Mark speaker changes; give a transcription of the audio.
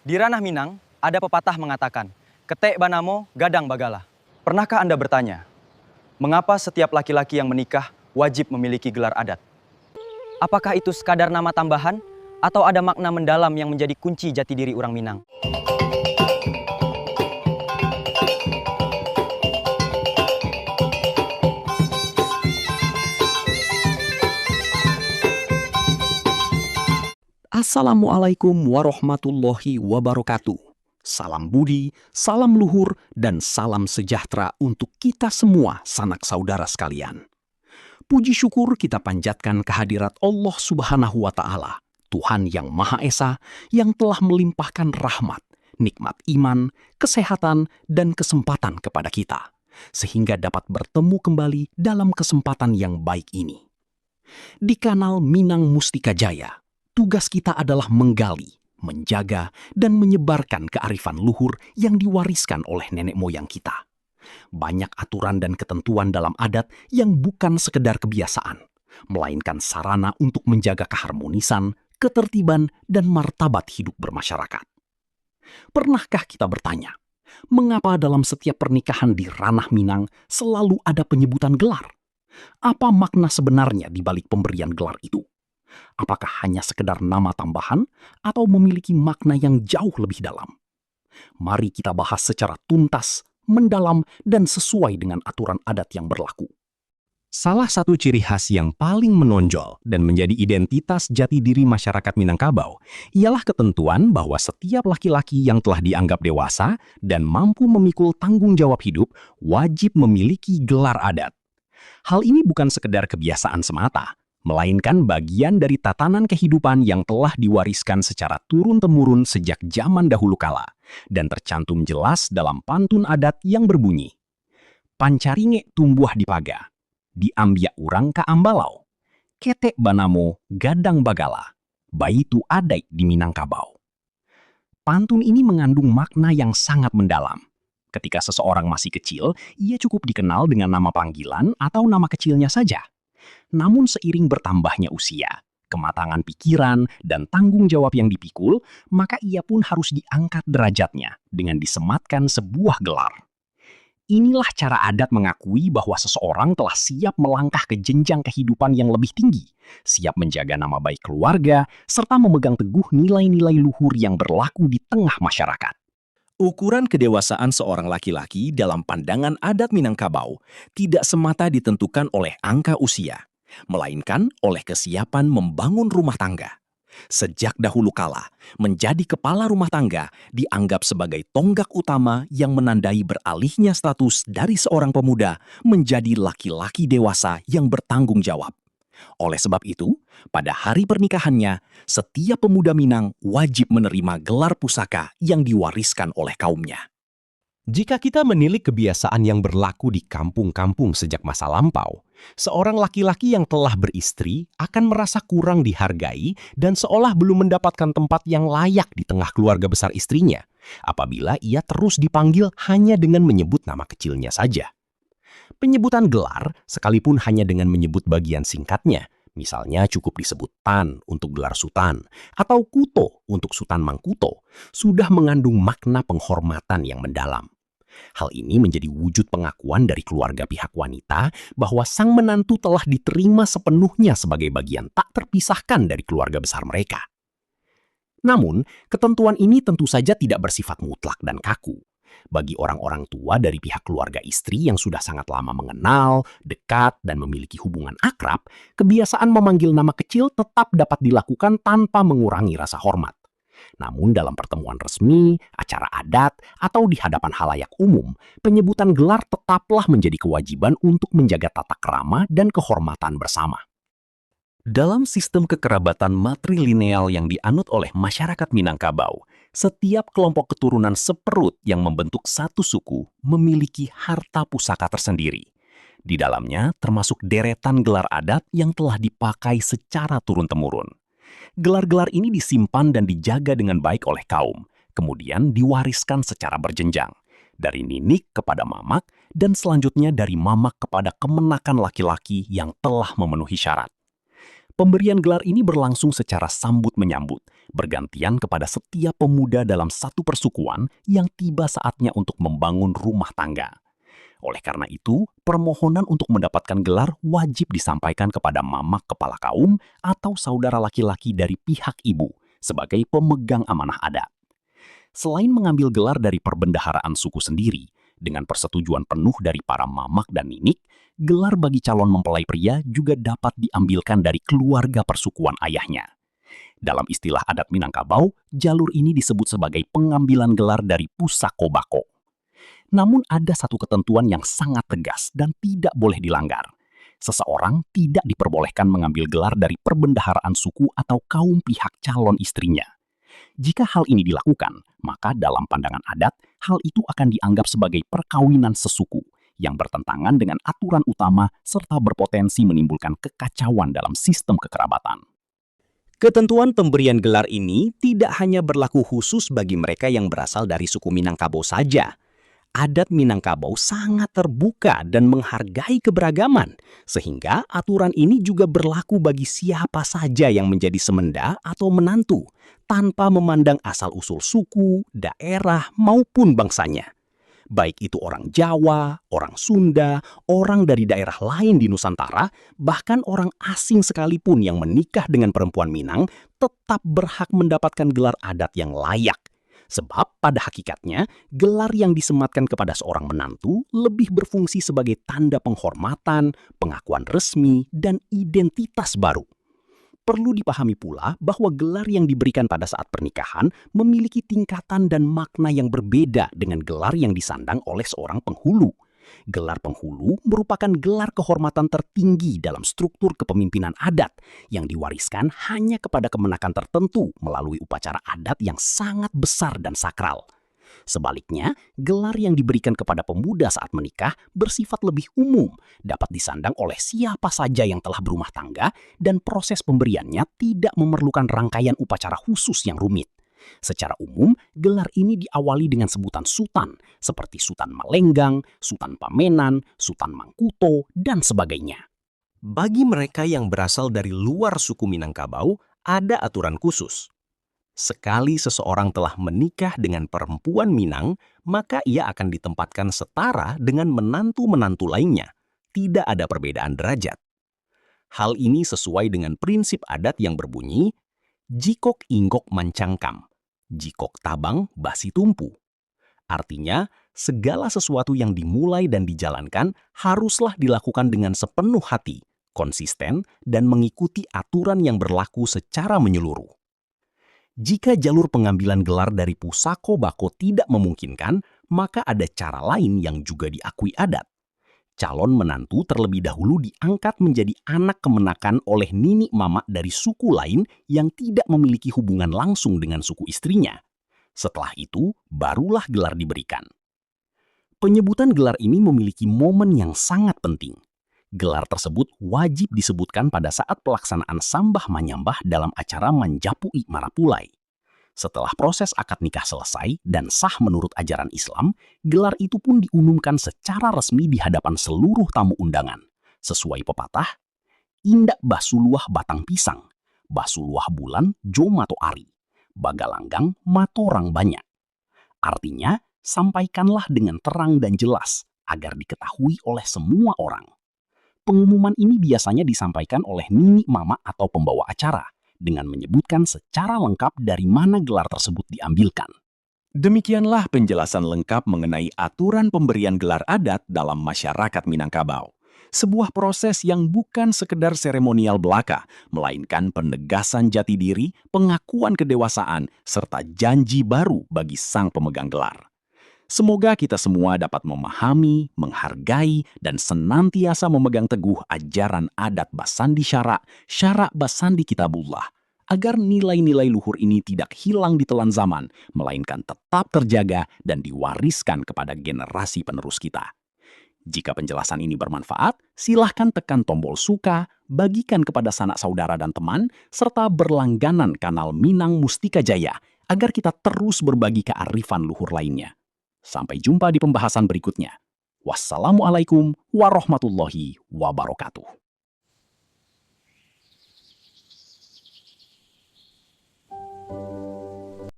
Speaker 1: Di ranah Minang, ada pepatah mengatakan, ketek banamo, gadang bagala. Pernahkah Anda bertanya, mengapa setiap laki-laki yang menikah wajib memiliki gelar adat? Apakah itu sekadar nama tambahan, atau ada makna mendalam yang menjadi kunci jati diri orang Minang?
Speaker 2: Assalamualaikum warahmatullahi wabarakatuh. Salam budi, salam luhur, dan salam sejahtera untuk kita semua sanak saudara sekalian. Puji syukur kita panjatkan kehadirat Allah Subhanahu wa Ta'ala, Tuhan yang Maha Esa, yang telah melimpahkan rahmat, nikmat iman, kesehatan, dan kesempatan kepada kita, sehingga dapat bertemu kembali dalam kesempatan yang baik ini. Di kanal Minang Mustika Jaya, tugas kita adalah menggali, menjaga, dan menyebarkan kearifan luhur yang diwariskan oleh nenek moyang kita. Banyak aturan dan ketentuan dalam adat yang bukan sekedar kebiasaan, melainkan sarana untuk menjaga keharmonisan, ketertiban, dan martabat hidup bermasyarakat. Pernahkah kita bertanya, mengapa dalam setiap pernikahan di ranah Minang selalu ada penyebutan gelar? Apa makna sebenarnya di balik pemberian gelar itu? Apakah hanya sekedar nama tambahan atau memiliki makna yang jauh lebih dalam? Mari kita bahas secara tuntas, mendalam, dan sesuai dengan aturan adat yang berlaku.
Speaker 3: Salah satu ciri khas yang paling menonjol dan menjadi identitas jati diri masyarakat Minangkabau ialah ketentuan bahwa setiap laki-laki yang telah dianggap dewasa dan mampu memikul tanggung jawab hidup wajib memiliki gelar adat. Hal ini bukan sekedar kebiasaan semata, melainkan bagian dari tatanan kehidupan yang telah diwariskan secara turun-temurun sejak zaman dahulu kala, dan tercantum jelas dalam pantun adat yang berbunyi, "Pancaringe tumbuh di paga, diambia urang ka ambalau, ketek banamo gadang bagala, baitu adai di Minangkabau." Pantun ini mengandung makna yang sangat mendalam. Ketika seseorang masih kecil, ia cukup dikenal dengan nama panggilan atau nama kecilnya saja. Namun seiring bertambahnya usia, kematangan pikiran, dan tanggung jawab yang dipikul, maka ia pun harus diangkat derajatnya dengan disematkan sebuah gelar. Inilah cara adat mengakui bahwa seseorang telah siap melangkah ke jenjang kehidupan yang lebih tinggi, siap menjaga nama baik keluarga, serta memegang teguh nilai-nilai luhur yang berlaku di tengah masyarakat.
Speaker 4: Ukuran kedewasaan seorang laki-laki dalam pandangan adat Minangkabau tidak semata ditentukan oleh angka usia, melainkan oleh kesiapan membangun rumah tangga. Sejak dahulu kala, menjadi kepala rumah tangga dianggap sebagai tonggak utama yang menandai beralihnya status dari seorang pemuda menjadi laki-laki dewasa yang bertanggung jawab. Oleh sebab itu, pada hari pernikahannya, setiap pemuda Minang wajib menerima gelar pusaka yang diwariskan oleh kaumnya.
Speaker 3: Jika kita menilik kebiasaan yang berlaku di kampung-kampung sejak masa lampau, seorang laki-laki yang telah beristri akan merasa kurang dihargai dan seolah belum mendapatkan tempat yang layak di tengah keluarga besar istrinya, apabila ia terus dipanggil hanya dengan menyebut nama kecilnya saja. Penyebutan gelar, sekalipun hanya dengan menyebut bagian singkatnya, misalnya cukup disebut Tan untuk gelar Sultan, atau Kuto untuk Sultan Mangkuto, sudah mengandung makna penghormatan yang mendalam. Hal ini menjadi wujud pengakuan dari keluarga pihak wanita bahwa sang menantu telah diterima sepenuhnya sebagai bagian tak terpisahkan dari keluarga besar mereka. Namun, ketentuan ini tentu saja tidak bersifat mutlak dan kaku. Bagi orang-orang tua dari pihak keluarga istri yang sudah sangat lama mengenal, dekat, dan memiliki hubungan akrab, kebiasaan memanggil nama kecil tetap dapat dilakukan tanpa mengurangi rasa hormat. Namun dalam pertemuan resmi, acara adat, atau di hadapan halayak umum, penyebutan gelar tetaplah menjadi kewajiban untuk menjaga tata krama dan kehormatan bersama. Dalam sistem kekerabatan matrilineal yang dianut oleh masyarakat Minangkabau, setiap kelompok keturunan seperut yang membentuk satu suku memiliki harta pusaka tersendiri. Di dalamnya termasuk deretan gelar adat yang telah dipakai secara turun-temurun. Gelar-gelar ini disimpan dan dijaga dengan baik oleh kaum, kemudian diwariskan secara berjenjang, dari ninik kepada mamak, dan selanjutnya dari mamak kepada kemenakan laki-laki yang telah memenuhi syarat. Pemberian gelar ini berlangsung secara sambut-menyambut,
Speaker 2: bergantian kepada setiap pemuda dalam satu persukuan yang tiba saatnya untuk membangun rumah tangga. Oleh karena itu, permohonan untuk mendapatkan gelar wajib disampaikan kepada mamak kepala kaum atau saudara laki-laki dari pihak ibu sebagai pemegang amanah adat. Selain mengambil gelar dari perbendaharaan suku sendiri, dengan persetujuan penuh dari para mamak dan ninik, gelar bagi calon mempelai pria juga dapat diambilkan dari keluarga persukuan ayahnya. Dalam istilah adat Minangkabau, jalur ini disebut sebagai pengambilan gelar dari pusako bako. Namun ada satu ketentuan yang sangat tegas dan tidak boleh dilanggar. Seseorang tidak diperbolehkan mengambil gelar dari perbendaharaan suku atau kaum pihak calon istrinya. Jika hal ini dilakukan, maka dalam pandangan adat, hal itu akan dianggap sebagai perkawinan sesuku yang bertentangan dengan aturan utama serta berpotensi menimbulkan kekacauan dalam sistem kekerabatan.
Speaker 3: Ketentuan pemberian gelar ini tidak hanya berlaku khusus bagi mereka yang berasal dari suku Minangkabau saja. Adat Minangkabau sangat terbuka dan menghargai keberagaman, sehingga aturan ini juga berlaku bagi siapa saja yang menjadi semenda atau menantu, tanpa memandang asal-usul suku, daerah, maupun bangsanya. Baik itu orang Jawa, orang Sunda, orang dari daerah lain di Nusantara, bahkan orang asing sekalipun yang menikah dengan perempuan Minang tetap berhak mendapatkan gelar adat yang layak. Sebab pada hakikatnya, gelar yang disematkan kepada seorang menantu lebih berfungsi sebagai tanda penghormatan, pengakuan resmi, dan identitas baru. Perlu dipahami pula bahwa gelar yang diberikan pada saat pernikahan memiliki tingkatan dan makna yang berbeda dengan gelar yang disandang oleh seorang penghulu. Gelar penghulu merupakan gelar kehormatan tertinggi dalam struktur kepemimpinan adat yang diwariskan hanya kepada kemenakan tertentu melalui upacara adat yang sangat besar dan sakral. Sebaliknya, gelar yang diberikan kepada pemuda saat menikah bersifat lebih umum, dapat disandang oleh siapa saja yang telah berumah tangga, dan proses pemberiannya tidak memerlukan rangkaian upacara khusus yang rumit. Secara umum, gelar ini diawali dengan sebutan sultan, seperti Sultan Malenggang, Sultan Pamenan, Sultan Mangkuto, dan sebagainya.
Speaker 4: Bagi mereka yang berasal dari luar suku Minangkabau, ada aturan khusus. Sekali seseorang telah menikah dengan perempuan Minang, maka ia akan ditempatkan setara dengan menantu-menantu lainnya. Tidak ada perbedaan derajat. Hal ini sesuai dengan prinsip adat yang berbunyi, jikok inggok mancangkam, jikok tabang basi tumpu. Artinya, segala sesuatu yang dimulai dan dijalankan haruslah dilakukan dengan sepenuh hati, konsisten, dan mengikuti aturan yang berlaku secara menyeluruh. Jika jalur pengambilan gelar dari pusako bako tidak memungkinkan, maka ada cara lain yang juga diakui adat. Calon menantu terlebih dahulu diangkat menjadi anak kemenakan oleh nini mama dari suku lain yang tidak memiliki hubungan langsung dengan suku istrinya. Setelah itu, barulah gelar diberikan. Penyebutan gelar ini memiliki momen yang sangat penting. Gelar tersebut wajib disebutkan pada saat pelaksanaan sambah manyambah dalam acara Manjapui Marapulai. Setelah proses akad nikah selesai dan sah menurut ajaran Islam, gelar itu pun diumumkan secara resmi di hadapan seluruh tamu undangan. Sesuai pepatah, indak basuluah batang pisang, basuluah bulan jo mato ari, bagalanggang matorang banyak. Artinya, sampaikanlah dengan terang dan jelas agar diketahui oleh semua orang. Pengumuman ini biasanya disampaikan oleh nini mama atau pembawa acara dengan menyebutkan secara lengkap dari mana gelar tersebut diambilkan.
Speaker 3: Demikianlah penjelasan lengkap mengenai aturan pemberian gelar adat dalam masyarakat Minangkabau. Sebuah proses yang bukan sekedar seremonial belaka, melainkan penegasan jati diri, pengakuan kedewasaan, serta janji baru bagi sang pemegang gelar. Semoga kita semua dapat memahami, menghargai, dan senantiasa memegang teguh ajaran adat Basandi Syara Basandi Kitabullah, agar nilai-nilai luhur ini tidak hilang ditelan zaman, melainkan tetap terjaga dan diwariskan kepada generasi penerus kita. Jika penjelasan ini bermanfaat, silahkan tekan tombol suka, bagikan kepada sanak saudara dan teman, serta berlangganan kanal Minang Mustika Jaya, agar kita terus berbagi kearifan luhur lainnya. Sampai jumpa di pembahasan berikutnya. Wassalamualaikum warahmatullahi wabarakatuh.